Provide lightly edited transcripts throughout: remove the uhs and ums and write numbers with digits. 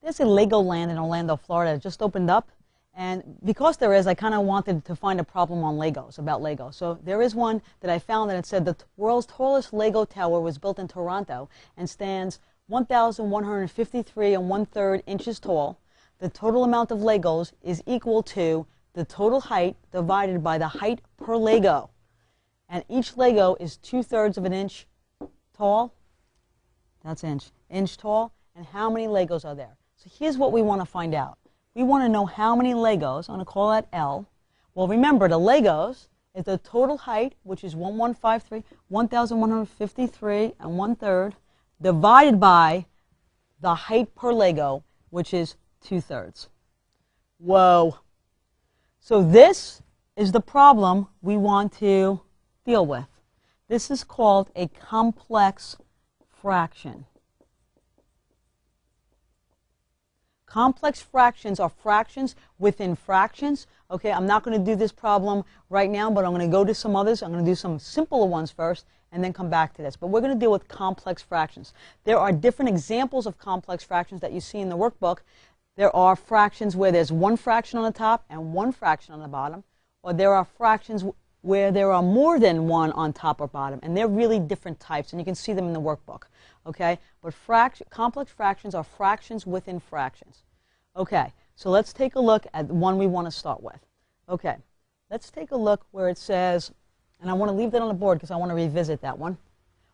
there's a Legoland in Orlando, Florida that just opened up. And because there is, I kind of wanted to find a problem on Legos, about Legos. So there is one that I found that it said the world's tallest Lego tower was built in Toronto and stands 1,153 1/3 inches tall. The total amount of Legos is equal to the total height divided by the height per Lego. And each Lego is 2/3 of an inch tall. That's inch tall. And how many Legos are there? So here's what we want to find out. We want to know how many Legos. I'm going to call that L. Well, remember, the Legos is the total height, which is 1,153 1/3, divided by the height per Lego, which is 2/3. Whoa. So this is the problem we want to deal with. This is called a complex fraction. Complex fractions are fractions within fractions. Okay, I'm not going to do this problem right now, but I'm going to go to some others. I'm going to do some simpler ones first and then come back to this. But we're going to deal with complex fractions. There are different examples of complex fractions that you see in the workbook. There are fractions where there's one fraction on the top and one fraction on the bottom, or there are fractions where there are more than one on top or bottom, and they're really different types, and you can see them in the workbook. Okay, but complex fractions are fractions within fractions. Okay, so let's take a look at the one we want to start with. Okay, let's take a look where it says, and I want to leave that on the board because I want to revisit that one.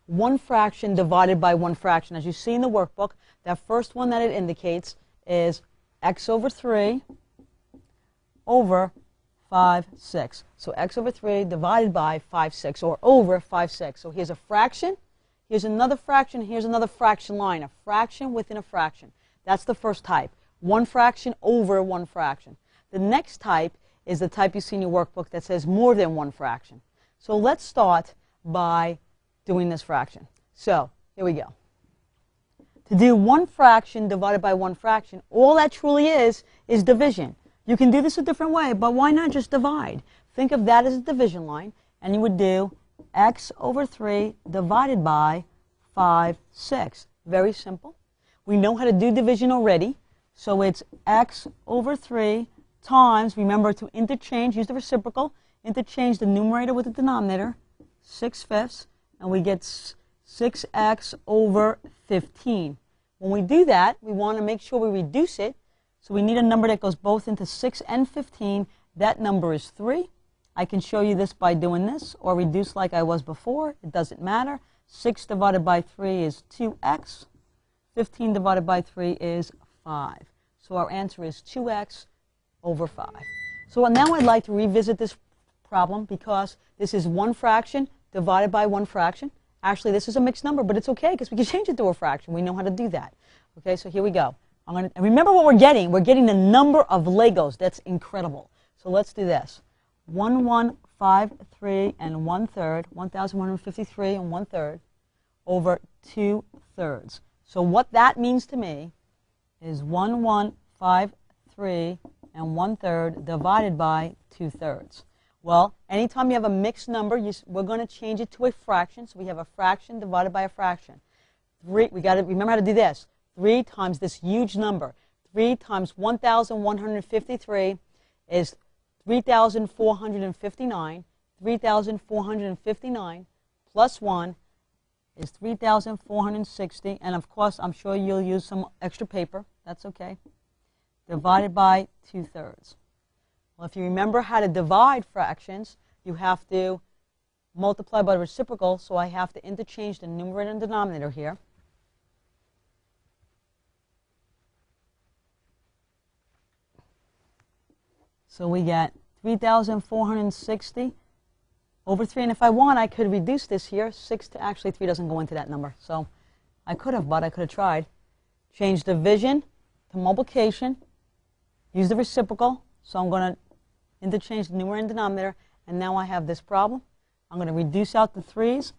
One fraction divided by one fraction. As you see in the workbook, that first one that it indicates is x over 3 over 5, 6. So x over 3 divided by 5, 6, or over 5, 6. So here's a fraction. Here's another fraction. Here's another fraction line. A fraction within a fraction. That's the first type. One fraction over one fraction. The next type is the type you see in your workbook that says more than one fraction. So let's start by doing this fraction. So here we go. To do one fraction divided by one fraction, all that truly is division. You can do this a different way, but why not just divide? Think of that as a division line, and you would do x over 3 divided by 5, 6. Very simple. We know how to do division already, so it's x over 3 times, remember to interchange, use the reciprocal, interchange the numerator with the denominator, 6/5, and we get 6x over 15. When we do that, we want to make sure we reduce it, so we need a number that goes both into 6 and 15. That number is 3. I can show you this by doing this, or reduce like I was before. It doesn't matter. 6 divided by 3 is 2x. 15 divided by 3 is 5. So our answer is 2x over 5. So now I'd like to revisit this problem because this is one fraction divided by one fraction. Actually, this is a mixed number, but it's okay because we can change it to a fraction. We know how to do that. Okay, so here we go. And remember what we're getting. We're getting the number of Legos. That's incredible. So let's do this. 1,153 1/3, 1,153 1/3 over 2/3. So what that means to me is 1,153 1/3 divided by 2/3. Well, anytime you have a mixed number, we're going to change it to a fraction. So we have a fraction divided by a fraction. We got to remember how to do this. 3 times this huge number. 3 times 1,153 is 3,459. 3,459 plus 1 is 3,460. And of course, I'm sure you'll use some extra paper. That's okay. Divided by 2/3. Well, if you remember how to divide fractions, you have to multiply by the reciprocal. So I have to interchange the numerator and denominator here. So we get 3,460 over 3. And if I want, I could reduce this here. 6 to actually 3 doesn't go into that number. So I could have, but I could have tried. Change division to multiplication. Use the reciprocal. So I'm going to interchange the numerator and denominator. And now I have this problem. I'm going to reduce out the 3's.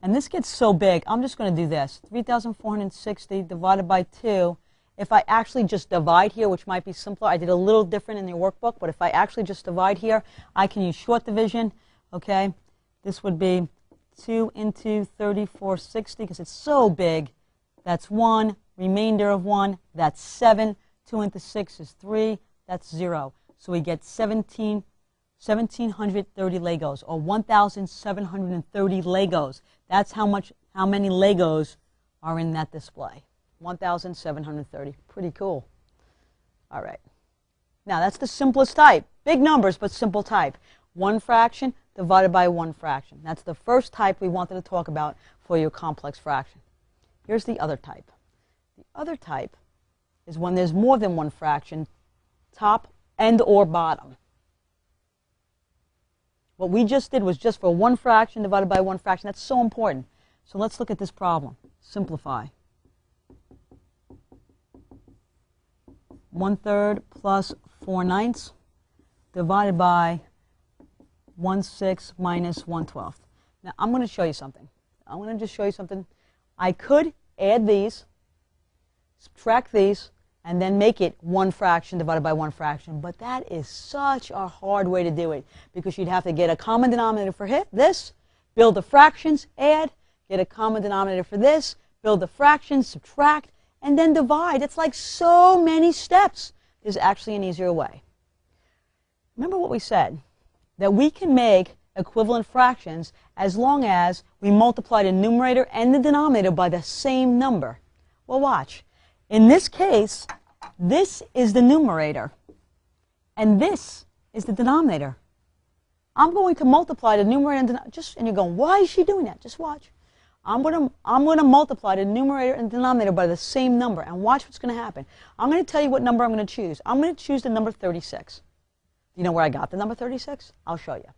And this gets so big, I'm just going to do this. 3,460 divided by 2. If I actually just divide here, which might be simpler, I did a little different in your workbook, but if I actually just divide here, I can use short division, okay? This would be 2 into 3,460, because it's so big. That's 1 remainder of 1, that's 7. 2 into 6 is 3, that's 0. So we get 1,730 Legos, or 1,730 Legos. That's how many Legos are in that display. 1,730. Pretty cool. All right. Now, that's the simplest type. Big numbers, but simple type. One fraction divided by one fraction. That's the first type we wanted to talk about for your complex fraction. Here's the other type. The other type is when there's more than one fraction, top and or bottom. What we just did was just for one fraction divided by one fraction. That's so important. So let's look at this problem. Simplify. 1/3 plus 4/9 divided by 1/6 minus 1/12. Now, I'm going to show you something. I'm going to just show you something. I could add these, subtract these, and then make it one fraction divided by one fraction. But that is such a hard way to do it, because you'd have to get a common denominator for this, build the fractions, add, get a common denominator for this, build the fractions, subtract, and then divide. It's like so many steps. There's actually an easier way. Remember what we said, that we can make equivalent fractions as long as we multiply the numerator and the denominator by the same number. Well, watch. In this case, this is the numerator, and this is the denominator. I'm going to multiply the numerator and denominator. And you're going, why is she doing that? Just watch. I'm going to multiply the numerator and denominator by the same number, and watch what's going to happen. I'm going to tell you what number I'm going to choose. I'm going to choose the number 36. You know where I got the number 36? I'll show you.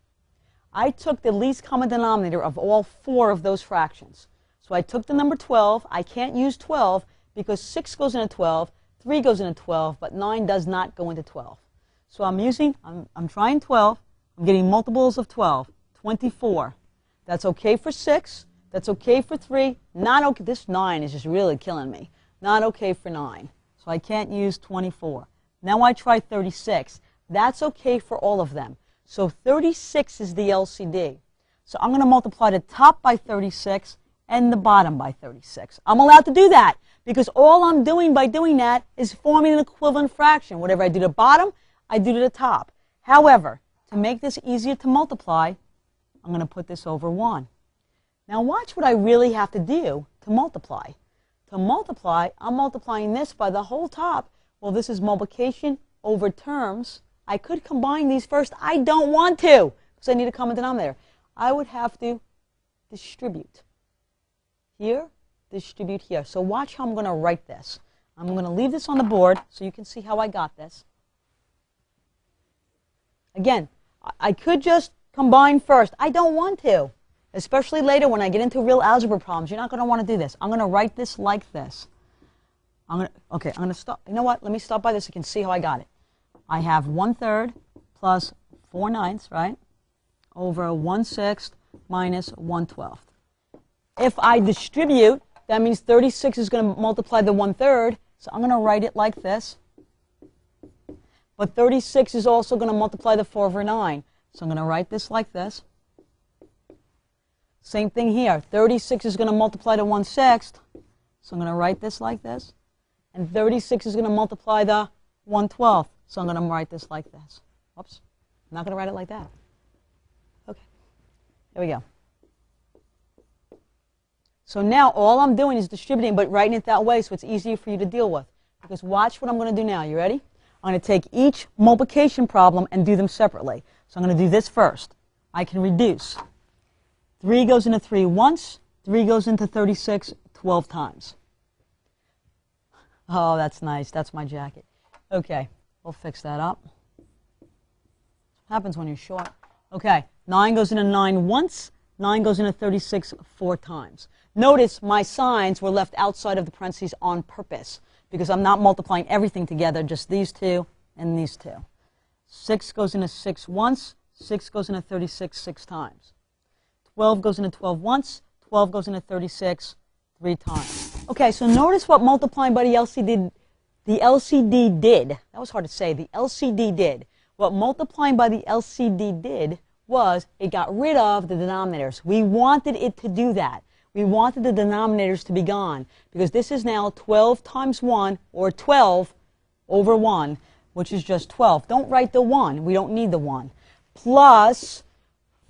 I took the least common denominator of all 4 of those fractions. So I took the number 12. I can't use 12 because 6 goes into 12, 3 goes into 12, but 9 does not go into 12. So I'm trying 12. I'm getting multiples of 12, 24. That's okay for 6. That's okay for 3. Not okay. This 9 is just really killing me. Not okay for 9. So I can't use 24. Now I try 36. That's okay for all of them. So 36 is the LCD. So I'm going to multiply the top by 36 and the bottom by 36. I'm allowed to do that because all I'm doing by doing that is forming an equivalent fraction. Whatever I do to the bottom, I do to the top. However, to make this easier to multiply, I'm going to put this over 1. Now watch what I really have to do to multiply. To multiply, I'm multiplying this by the whole top. Well, this is multiplication over terms. I could combine these first. I don't want to because I need a common denominator. I would have to distribute here, distribute here. So watch how I'm going to write this. I'm going to leave this on the board so you can see how I got this. Again, I could just combine first. I don't want to, especially later when I get into real algebra problems. You're not going to want to do this. I'm going to write this like this. I'm going to stop. You know what? Let me stop by this so you can see how I got it. I have 1/3 plus 4/9, right, over 1/6 minus 1/12. If I distribute, that means 36 is going to multiply the 1/3, so I'm going to write it like this. But 36 is also going to multiply the 4/9, so I'm going to write this like this. Same thing here. 36 is going to multiply the 1/6, so I'm going to write this like this. And 36 is going to multiply the 1/12. So I'm going to write this like this. Whoops. I'm not going to write it like that. Okay. Here we go. So now all I'm doing is distributing, but writing it that way so it's easier for you to deal with. Because watch what I'm going to do now. You ready? I'm going to take each multiplication problem and do them separately. So I'm going to do this first. I can reduce. 3 goes into 3 once. 3 goes into 36 12 times. Oh, that's nice. That's my jacket. Okay. We'll fix that up. What happens when you're short? Okay, 9 goes into 9 once, 9 goes into 36 4 times. Notice my signs were left outside of the parentheses on purpose because I'm not multiplying everything together, just these two and these two. 6 goes into 6 once, 6 goes into 36 6 times. 12 goes into 12 once, 12 goes into 36 3 times. Okay, so notice what multiplying by the LCD did. That was hard to say. The LCD did. What multiplying by the LCD did was it got rid of the denominators. We wanted it to do that. We wanted the denominators to be gone because this is now 12 times 1, or 12 over 1, which is just 12. Don't write the 1. We don't need the 1. Plus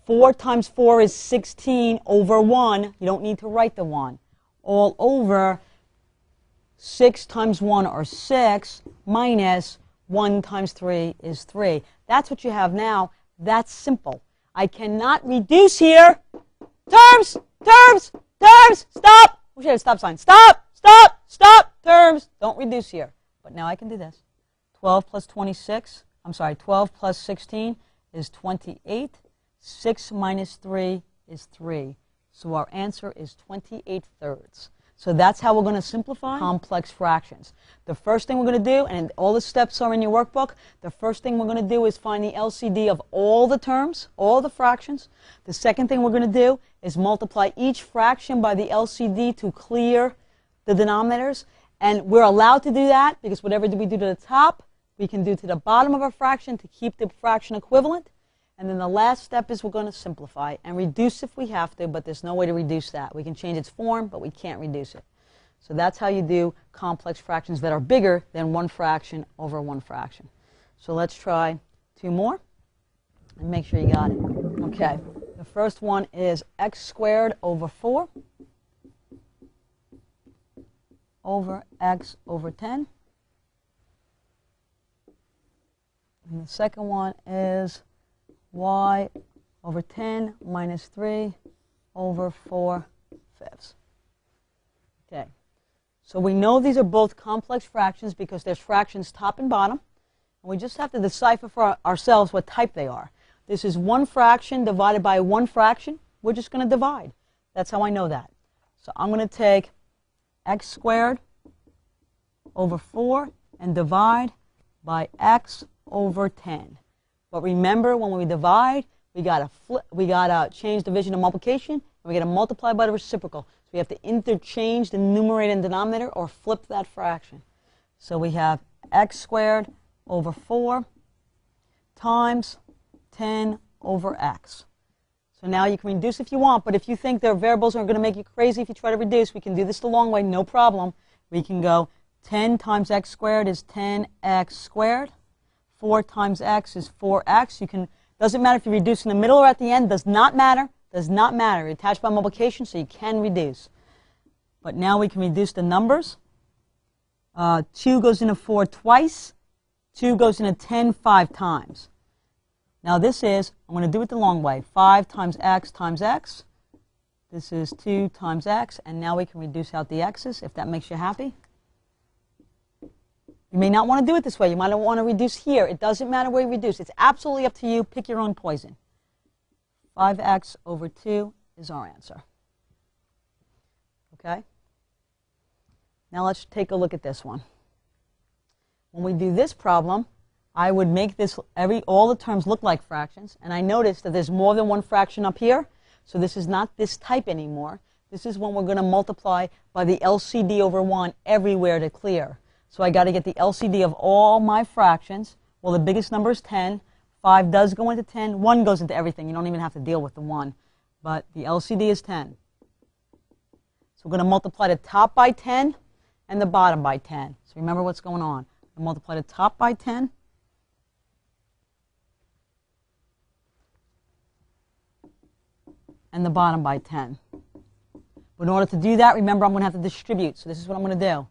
4 times 4 is 16 over 1. You don't need to write the 1. All over 6 times 1, or 6, minus 1 times 3 is 3. That's what you have now. That's simple. I cannot reduce here. Terms! Terms! Terms! Stop! We should have a stop sign. Stop! Stop! Stop! Terms! Don't reduce here. But now I can do this. 12 plus 26, 12 plus 16 is 28. 6 minus 3 is 3. So our answer is 28 thirds. So that's how we're going to simplify complex fractions. The first thing we're going to do, and all the steps are in your workbook, the first thing we're going to do is find the LCD of all the terms, all the fractions. The second thing we're going to do is multiply each fraction by the LCD to clear the denominators. And we're allowed to do that because whatever we do to the top, we can do to the bottom of our fraction to keep the fraction equivalent. And then the last step is we're going to simplify and reduce if we have to, but there's no way to reduce that. We can change its form, but we can't reduce it. So that's how you do complex fractions that are bigger than one fraction over one fraction. So let's try 2 more and make sure you got it. Okay, the first one is x squared over 4 over x over 10. And the second one is y over 10 minus 3 over 4 fifths. Okay, so we know these are both complex fractions because there's fractions top and bottom. And we just have to decipher for ourselves what type they are. This is one fraction divided by one fraction. We're just going to divide. That's how I know that. So I'm going to take x squared over 4 and divide by x over 10. But remember, when we divide, we gotta change division to multiplication, and we gotta multiply by the reciprocal. So we have to interchange the numerator and denominator or flip that fraction. So we have x squared over 4 times 10 over x. So now you can reduce if you want, but if you think their variables are going to make you crazy if you try to reduce, we can do this the long way, no problem. We can go 10 times x squared is 10x squared. 4 times x is 4x. You can, doesn't matter if you reduce in the middle or at the end, does not matter. Does not matter. Attached by multiplication, so you can reduce. But now we can reduce the numbers. 2 goes into 4 twice. 2 goes into 10 5 times. Now this is, I'm going to do it the long way, 5 times x times x. This is 2 times x, and now we can reduce out the x's if that makes you happy. You may not want to do it this way. You might want to reduce here. It doesn't matter where you reduce. It's absolutely up to you. Pick your own poison. 5x over 2 is our answer. Okay? Now let's take a look at this one. When we do this problem, I would make this all the terms look like fractions, and I noticed that there's more than one fraction up here, so this is not this type anymore. This is when we're going to multiply by the LCD over 1 everywhere to clear. So I got to get the LCD of all my fractions. Well, the biggest number is 10. 5 does go into 10. 1 goes into everything. You don't even have to deal with the 1. But the LCD is 10. So we're going to multiply the top by 10 and the bottom by 10. So remember what's going on. I multiply the top by 10. And the bottom by 10. But in order to do that, remember I'm going to have to distribute. So this is what I'm going to do.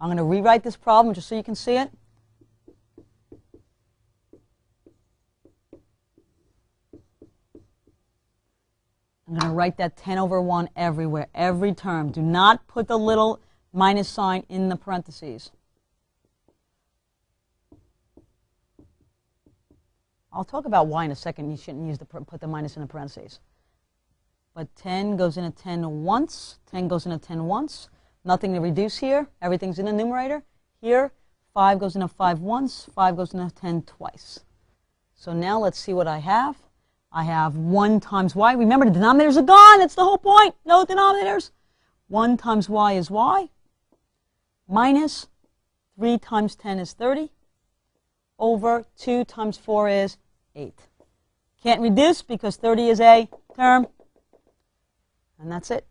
I'm going to rewrite this problem just so you can see it. I'm going to write that 10 over 1 everywhere, every term. Do not put the little minus sign in the parentheses. I'll talk about why in a second you shouldn't put the minus in the parentheses. But 10 goes into 10 once. 10 goes into 10 once. Nothing to reduce here. Everything's in the numerator. Here, 5 goes into 5 once. 5 goes into 10 twice. So now let's see what I have. I have 1 times y. Remember, the denominators are gone. That's the whole point. No denominators. 1 times y is y. Minus 3 times 10 is 30. Over 2 times 4 is 8. Can't reduce because 30 is a term. And that's it.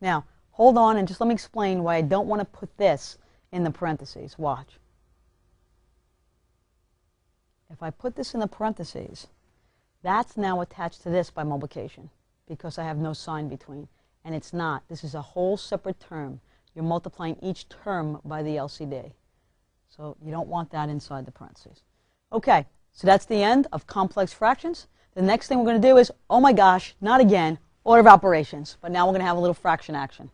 Now, hold on and just let me explain why I don't want to put this in the parentheses. Watch. If I put this in the parentheses, that's now attached to this by multiplication because I have no sign between. And it's not. This is a whole separate term. You're multiplying each term by the LCD. So you don't want that inside the parentheses. Okay, so that's the end of complex fractions. The next thing we're going to do is, oh my gosh, not again, order of operations. But now we're going to have a little fraction action.